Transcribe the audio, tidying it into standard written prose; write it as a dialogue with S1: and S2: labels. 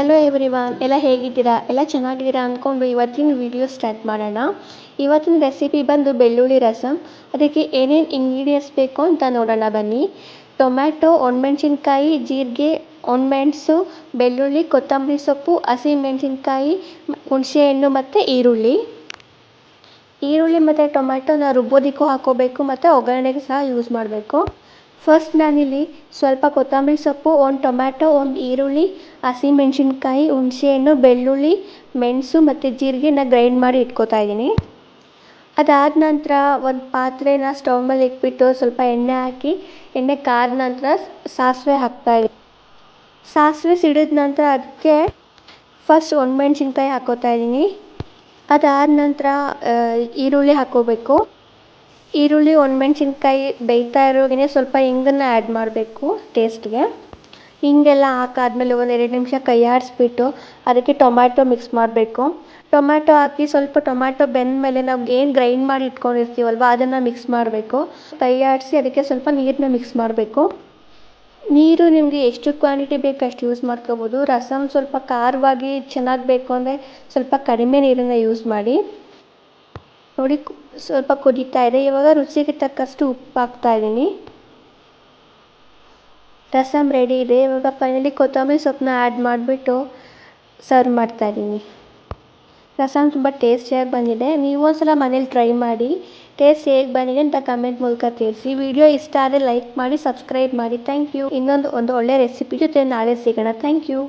S1: Hello everyone, ಎಲ್ಲ ಹೇಗಿದ್ದೀರಾ? ಎಲ್ಲ ಚೆನ್ನಾಗಿದ್ದೀರಾ ಅಂದ್ಕೊಂಡು ಇವತ್ತಿನ ವಿಡಿಯೋ ಸ್ಟಾರ್ಟ್ ಮಾಡೋಣ. ಇವತ್ತಿನ ರೆಸಿಪಿ ಬಂದು ಬೆಳ್ಳುಳ್ಳಿ ರಸಮ್. ಅದಕ್ಕೆ ಏನೇನು ಇಂಗ್ರೀಡಿಯೆಂಟ್ಸ್ ಬೇಕು ಅಂತ ನೋಡೋಣ ಬನ್ನಿ. ಟೊಮ್ಯಾಟೊ, ಒಣಮೆಣ್ಸಿನ್ಕಾಯಿ, ಜೀರಿಗೆ, ಒಣಮೆಣಸು, ಬೆಳ್ಳುಳ್ಳಿ, ಕೊತ್ತಂಬರಿ ಸೊಪ್ಪು, ಹಸಿಮೆಣಸಿನ್ಕಾಯಿ, ಹುಣಸೆಹಣ್ಣು ಮತ್ತು ಈರುಳ್ಳಿ ಮತ್ತು ಟೊಮ್ಯಾಟೊನ ರುಬ್ಬೋದಕ್ಕೂ ಹಾಕೋಬೇಕು ಮತ್ತು ಒಗ್ಗರಣೆಗೆ ಸಹ ಯೂಸ್ ಮಾಡಬೇಕು. ಫಸ್ಟ್ ನಾನಿಲ್ಲಿ ಸ್ವಲ್ಪ ಕೊತ್ತಂಬರಿ ಸೊಪ್ಪು, ಒಂದು ಟೊಮ್ಯಾಟೊ, ಒಂದು ಈರುಳ್ಳಿ, ಹಸಿಮೆಣಸಿನ್ಕಾಯಿ, ಹುಣಸೆಹಣ್ಣು, ಬೆಳ್ಳುಳ್ಳಿ, ಮೆಣಸು ಮತ್ತು ಜೀರಿಗೆನ ಗ್ರೈಂಡ್ ಮಾಡಿ ಇಟ್ಕೋತಾ ಇದ್ದೀನಿ. ಅದಾದ ನಂತರ ಒಂದು ಪಾತ್ರೆನ ಸ್ಟವ್ ಮೇಲೆ ಇಟ್ಬಿಟ್ಟು ಸ್ವಲ್ಪ ಎಣ್ಣೆ ಹಾಕಿ ಎಣ್ಣೆ ಕಾದ ನಂತರ ಸಾಸಿವೆ ಹಾಕ್ತಾಯಿದ್ದೀನಿ. ಸಾಸಿವೆ ಸಿಡಿದ ನಂತರ ಅದಕ್ಕೆ ಫಸ್ಟ್ ಒಣಮೆಣ್ಸಿನ್ಕಾಯಿ ಹಾಕ್ಕೋತಾ ಇದ್ದೀನಿ. ಅದಾದ ನಂತರ ಈರುಳ್ಳಿ ಹಾಕ್ಕೋಬೇಕು. ಈರುಳ್ಳಿ, ಒಣಮೆಣ್ಸಿನ್ಕಾಯಿ ಬೇಯ್ತಾ ಇರೋವಾಗೇ ಸ್ವಲ್ಪ ಹಿಂಗನ್ನು ಆ್ಯಡ್ ಮಾಡಬೇಕು ಟೇಸ್ಟ್ಗೆ. ಹಿಂಗೆಲ್ಲ ಹಾಕಾದ್ಮೇಲೆ ಒಂದು 2 ನಿಮಿಷ ಕೈ ಆಡಿಸ್ಬಿಟ್ಟು ಅದಕ್ಕೆ ಟೊಮ್ಯಾಟೊ ಮಿಕ್ಸ್ ಮಾಡಬೇಕು. ಟೊಮ್ಯಾಟೊ ಹಾಕಿ ಸ್ವಲ್ಪ ಟೊಮ್ಯಾಟೊ ಬೆಂದ ಮೇಲೆ ನಾವು ಏನು ಗ್ರೈಂಡ್ ಮಾಡಿ ಇಟ್ಕೊಂಡಿರ್ತೀವಲ್ವ ಅದನ್ನು ಮಿಕ್ಸ್ ಮಾಡಬೇಕು. ಕೈ ಆಡಿಸಿ ಅದಕ್ಕೆ ಸ್ವಲ್ಪ ನೀರನ್ನ ಮಿಕ್ಸ್ ಮಾಡಬೇಕು. ನೀರು ನಿಮಗೆ ಎಷ್ಟು ಕ್ವಾಂಟಿಟಿ ಬೇಕು ಅಷ್ಟು ಯೂಸ್ ಮಾಡ್ಕೋಬೋದು. ರಸಮ್ ಸ್ವಲ್ಪ ಖಾರವಾಗಿ ಚೆನ್ನಾಗಿ ಬೇಕು ಅಂದರೆ ಸ್ವಲ್ಪ ಕಡಿಮೆ ನೀರನ್ನು ಯೂಸ್ ಮಾಡಿ. ನೋಡಿ ಸ್ವಲ್ಪ ಕುದೀತಾ ಇದೆ. ಇವಾಗ ರುಚಿಗೆ ತಕ್ಕಷ್ಟು ಉಪ್ಪು ಹಾಕ್ತಾಯಿದ್ದೀನಿ. ರಸಮ್ ರೆಡಿ ಇದೆ. ಇವಾಗ ಫೈನಲಿ ಕೊತ್ತಂಬರಿ ಸೊಪ್ಪನ್ನ ಆ್ಯಡ್ ಮಾಡಿಬಿಟ್ಟು ಸರ್ವ್ ಮಾಡ್ತಾಯಿದ್ದೀನಿ. ರಸಮ್ ತುಂಬ ಟೇಸ್ಟಿಯಾಗಿ ಬಂದಿದೆ. ನೀವು ಒಂದ್ಸಲ ಮನೇಲಿ ಟ್ರೈ ಮಾಡಿ. ಟೇಸ್ಟ್ ಹೇಗೆ ಬಂದಿದೆ ಅಂತ ಕಮೆಂಟ್ ಮೂಲಕ ತಿಳಿಸಿ. ವಿಡಿಯೋ ಇಷ್ಟ ಆದರೆ ಲೈಕ್ ಮಾಡಿ, ಸಬ್ಸ್ಕ್ರೈಬ್ ಮಾಡಿ. Thank you. ಇನ್ನೊಂದು ಒಳ್ಳೆ ರೆಸಿಪಿ ಜೊತೆ ನಾಳೆ ಸಿಗೋಣ. Thank you.